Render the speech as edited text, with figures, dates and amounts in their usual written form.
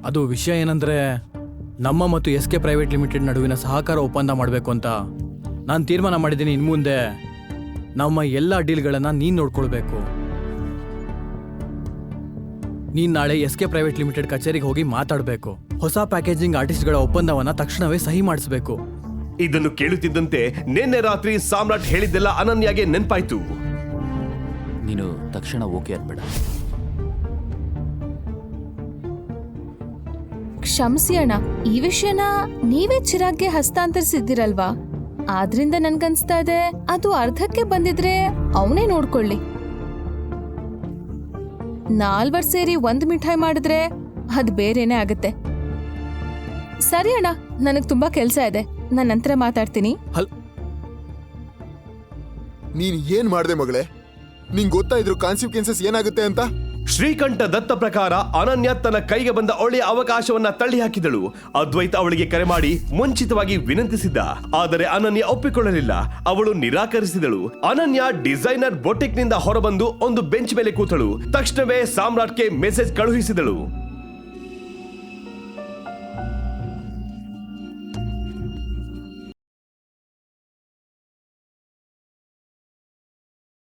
ಅದು ವಿಷಯ ಏನಂದ್ರೆ ನಮ್ಮ ಮತ್ತು SK ಪ್ರೈವೇಟ್ ಲಿಮಿಟೆಡ್ ನಡುವಿನ ಸಹಕಾರ ಒಪ್ಪಂದ ಮಾಡಬೇಕು ಅಂತ ನಾನು ತೀರ್ಮಾನ ಮಾಡಿದ್ದೀನಿ. ಇನ್ನು ಮುಂದೆ ನಮ್ಮ ಎಲ್ಲ ಡೀಲ್ಗಳನ್ನು ನೀನು ನೋಡ್ಕೊಳ್ಬೇಕು. ನೀನು ನಾಳೆ SK ಪ್ರೈವೇಟ್ ಲಿಮಿಟೆಡ್ ಕಚೇರಿಗೆ ಹೋಗಿ ಮಾತಾಡಬೇಕು. ಹೊಸ ಪ್ಯಾಕೇಜಿಂಗ್ ಆರ್ಟಿಸ್ಟ್ಗಳ ಒಪ್ಪಂದವನ್ನ ತಕ್ಷಣವೇ ಸಹಿ ಮಾಡಿಸಬೇಕು. ಇದನ್ನು ಕೇಳುತ್ತಿದ್ದಂತೆ ನಿನ್ನೆ ರಾತ್ರಿ ಸಾಮ್ರಾಟ್ ಹೇಳಿದ್ದೆಲ್ಲ ಅನನ್ಯಾಗೆ ನೆನ್ಪಾಯ್ತು. ನೀನು ತಕ್ಷಣ ಓಕೆ ಅನ್ಬೇಡ. ಕ್ಷಮಿಸಿ ಅಣ್ಣ, ಈ ವಿಷಯನ ನೀವೇ ಚಿರಾಗ್ಗೆ ಹಸ್ತಾಂತರಿಸಿದ್ದೀರಲ್ವಾ, ಆದ್ರಿಂದ ನನ್ಗನ್ಸ್ತಾ ಇದೆ ಅದು ಅರ್ಧಕ್ಕೆ ಬಂದಿದ್ರೆ ಅವನೇ ನೋಡ್ಕೊಳ್ಳಿ. 4 ಸೇರಿ 1 ಮಿಠಾಯಿ ಮಾಡಿದ್ರೆ ಅದ್ ಬೇರೆನೆ ಆಗತ್ತೆ. ಸರಿ ಅಣ್ಣ, ನನಗ್ ತುಂಬಾ ಕೆಲ್ಸ ಇದೆ, ನಾನು ನಂತರ ಮಾತಾಡ್ತೀನಿ. ನೀನ್ ಏನ್ ಮಾಡ್ದೆ ಮಗಳೇ? ನಿಂಗ್ ಗೊತ್ತಾ ಇದ್ರು ಕಾನ್ಸಿಕ್ವೆನ್ಸಸ್ ಏನಾಗುತ್ತೆ ಅಂತ? ಶ್ರೀಕಂಠ ದತ್ತ ಪ್ರಕಾರ ಅನನ್ಯ ತನ್ನ ಕೈಗೆ ಬಂದ ಒಳ್ಳೆಯ ಅವಕಾಶವನ್ನ ತಳ್ಳಿ ಹಾಕಿದಳು. ಅದ್ವೈತ ಅವಳಿಗೆ ಕರೆ ಮಾಡಿ ಮುಂಚಿತವಾಗಿ ವಿನಂತಿಸಿದ್ದ, ಆದರೆ ಅನನ್ಯ ಒಪ್ಪಿಕೊಳ್ಳಲಿಲ್ಲ. ಅವಳು ನಿರಾಕರಿಸಿದಳು. ಅನನ್ಯ ಡಿಸೈನರ್ ಬೊಟಿಕ್ ನಿಂದ ಹೊರಬಂದು ಒಂದು ಬೆಂಚ್ ಮೇಲೆ ಕೂತಳು. ತಕ್ಷಣವೇ ಸಾಮ್ರಾಟ್ಗೆ ಮೆಸೇಜ್ ಕಳುಹಿಸಿದಳು.